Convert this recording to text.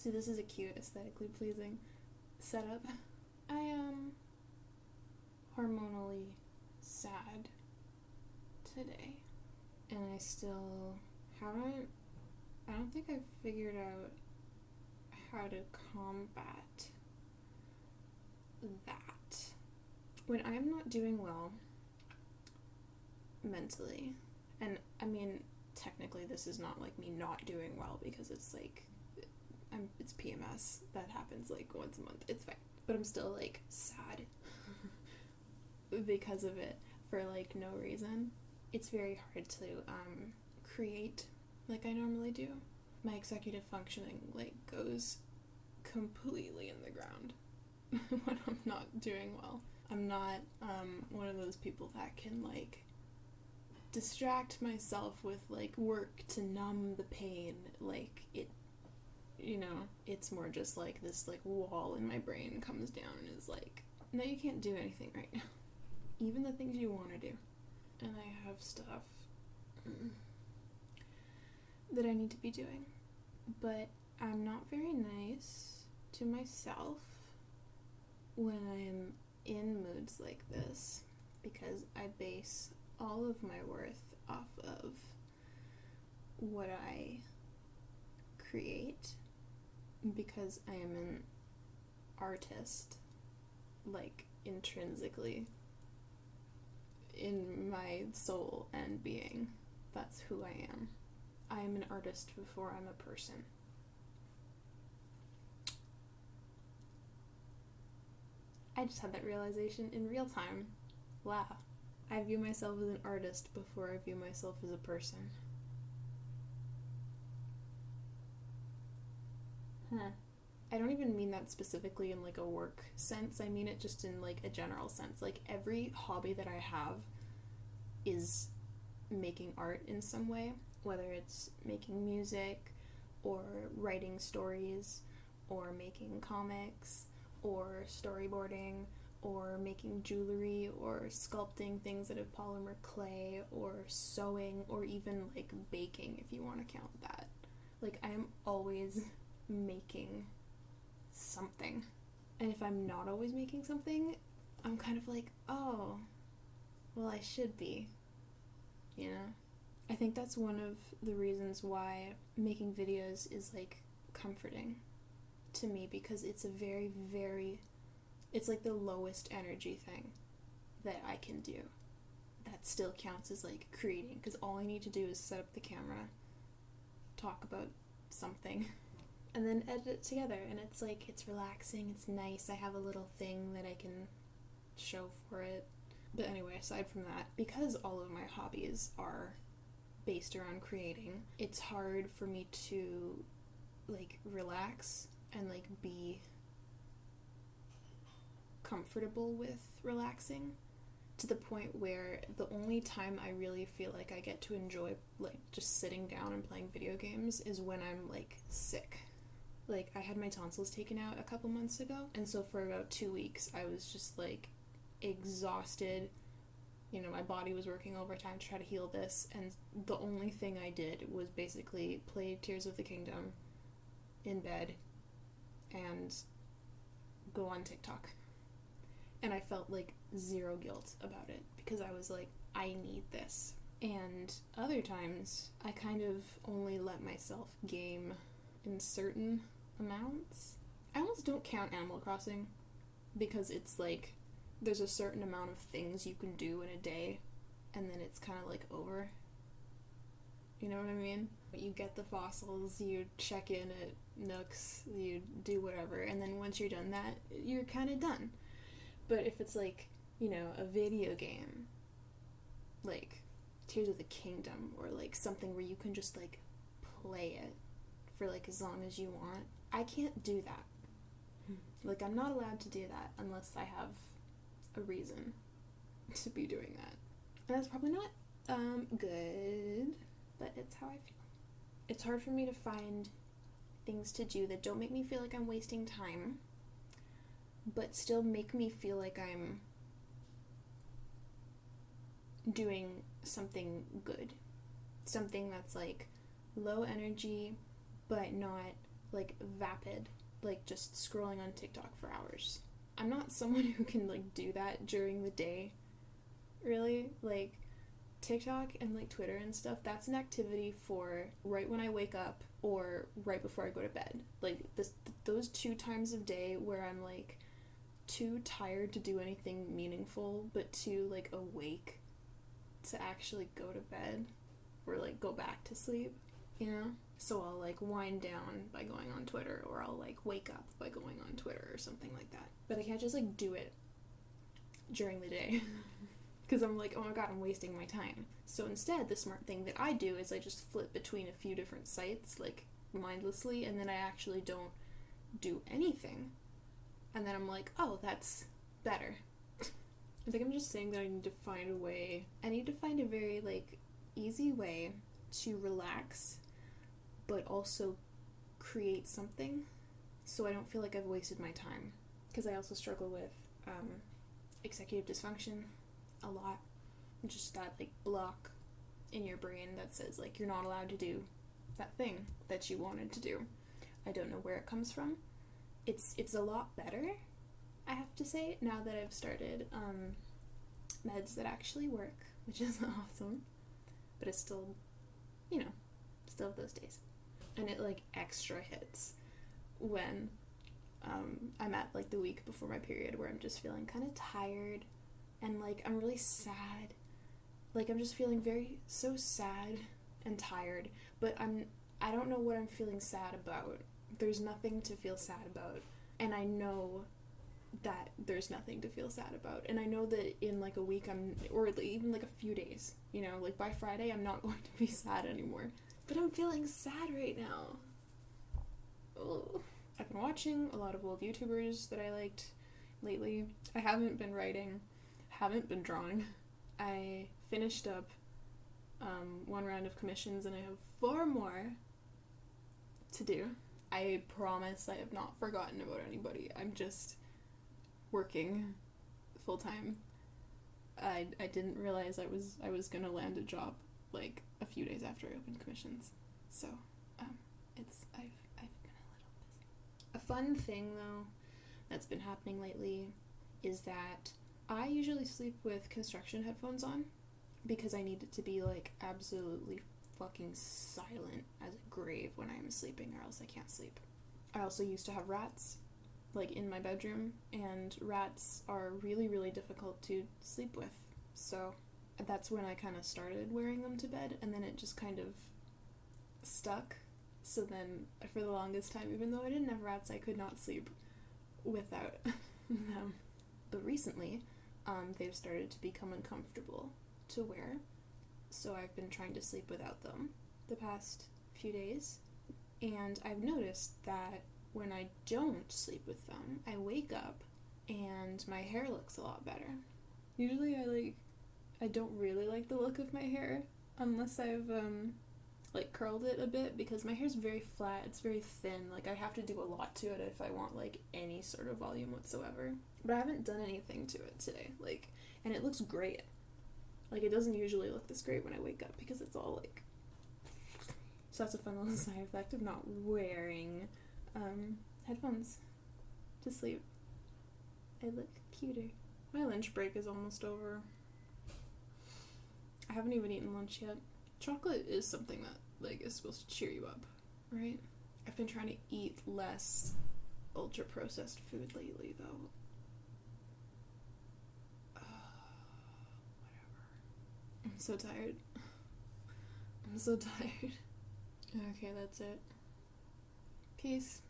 See, this is a cute, aesthetically pleasing setup. I am hormonally sad today, and I still I don't think I've figured out how to combat that. When I'm not doing well mentally, and I mean, technically this is not like me not doing well, because it's like, it's PMS, that happens like once a month, it's fine, but I'm still like sad because of it for like no reason. It's very hard to create like I normally do. My executive functioning like goes completely in the ground when I'm not doing well. I'm not one of those people that can like distract myself with like work to numb the pain. Like it, you know, it's more just like this like wall in my brain comes down and is like, no, you can't do anything right now, even the things you want to do. And I have stuff that I need to be doing, but I'm not very nice to myself when I'm in moods like this, because I base all of my worth off of what I create, because I am an artist, like intrinsically in my soul and being. That's who I am. I am an artist before I'm a person. I just had that realization in real time. Wow. I view myself as an artist before I view myself as a person. I don't even mean that specifically in like a work sense. I mean it just in like a general sense. Like every hobby that I have is making art in some way, whether it's making music or writing stories or making comics or storyboarding or making jewelry or sculpting things out of polymer clay or sewing or even like baking, if you want to count that. Like I am always making something. And if I'm not always making something, I'm kind of like, oh, well, I should be, you know? I think that's one of the reasons why making videos is like comforting to me, because it's a very, very, it's like the lowest energy thing that I can do that still counts as like creating, because all I need to do is set up the camera, talk about something, and then edit it together, and it's like, it's relaxing, it's nice, I have a little thing that I can show for it. But anyway, aside from that, because all of my hobbies are based around creating, it's hard for me to like relax and like be comfortable with relaxing, to the point where the only time I really feel like I get to enjoy like just sitting down and playing video games is when I'm like sick. Like I had my tonsils taken out a couple months ago, and so for about 2 weeks I was just like exhausted. You know, my body was working overtime to try to heal this, and the only thing I did was basically play Tears of the Kingdom in bed and go on TikTok. And I felt like zero guilt about it, because I was like, I need this. And other times I kind of only let myself game in certain amounts. I almost don't count Animal Crossing, because it's like there's a certain amount of things you can do in a day, and then it's kind of like over. You know what I mean? You get the fossils, you check in at Nooks, you do whatever, and then once you're done that, you're kind of done. But if it's like, you know, a video game, like Tears of the Kingdom, or like something where you can just like play it for like as long as you want, I can't do that. Like I'm not allowed to do that unless I have a reason to be doing that. And that's probably not good, but it's how I feel. It's hard for me to find things to do that don't make me feel like I'm wasting time, but still make me feel like I'm doing something good. Something that's like low energy, but not like vapid, like just scrolling on TikTok for hours. I'm not someone who can like do that during the day, really. Like TikTok and like Twitter and stuff, that's an activity for right when I wake up or right before I go to bed. Like those 2 times of day where I'm like too tired to do anything meaningful but too like awake to actually go to bed or like go back to sleep, you know? So I'll like wind down by going on Twitter, or I'll like wake up by going on Twitter or something like that. But I can't just like do it during the day because I'm like, oh my god, I'm wasting my time. So instead, the smart thing that I do is I just flip between a few different sites like mindlessly, and then I actually don't do anything. And then I'm like, oh, that's better. I think I'm just saying that I need to find a very like easy way to relax but also create something so I don't feel like I've wasted my time. Because I also struggle with executive dysfunction a lot. Just that like block in your brain that says like you're not allowed to do that thing that you wanted to do. I don't know where it comes from. It's a lot better, I have to say, now that I've started meds that actually work, which is awesome. But it's still, still those days. And it like extra hits when I'm at like the week before my period, where I'm just feeling kind of tired and like I'm really sad. Like I'm just feeling so sad and tired, but I don't know what I'm feeling sad about. There's nothing to feel sad about, and I know that there's nothing to feel sad about, and I know that in like a week or even like a few days, like by Friday I'm not going to be sad anymore, but I'm feeling sad right now. Ugh. I've been watching a lot of old YouTubers that I liked lately. I haven't been writing, haven't been drawing. I finished up 1 round of commissions and I have 4 more to do. I promise I have not forgotten about anybody. I'm just working full time. I didn't realize I was gonna land a job like a few days after I opened commissions. So I've been a little busy. A fun thing though that's been happening lately is that I usually sleep with construction headphones on because I need it to be like absolutely fucking silent as a grave when I'm sleeping, or else I can't sleep. I also used to have rats like in my bedroom, and rats are really, really difficult to sleep with. So that's when I kind of started wearing them to bed, and then it just kind of stuck. So then for the longest time, even though I didn't have rats, I could not sleep without them. But recently, they've started to become uncomfortable to wear. So I've been trying to sleep without them the past few days. And I've noticed that when I don't sleep with them, I wake up and my hair looks a lot better. Usually I don't really like the look of my hair unless I've curled it a bit, because my hair's very flat, it's very thin. Like I have to do a lot to it if I want like any sort of volume whatsoever. But I haven't done anything to it today. And it looks great. Like, it doesn't usually look this great when I wake up because it's all, like... So that's a fun little side effect of not wearing headphones to sleep. I look cuter. My lunch break is almost over. I haven't even eaten lunch yet. Chocolate is something that, is supposed to cheer you up, right? I've been trying to eat less ultra-processed food lately, though. I'm so tired. I'm so tired. Okay, that's it. Peace.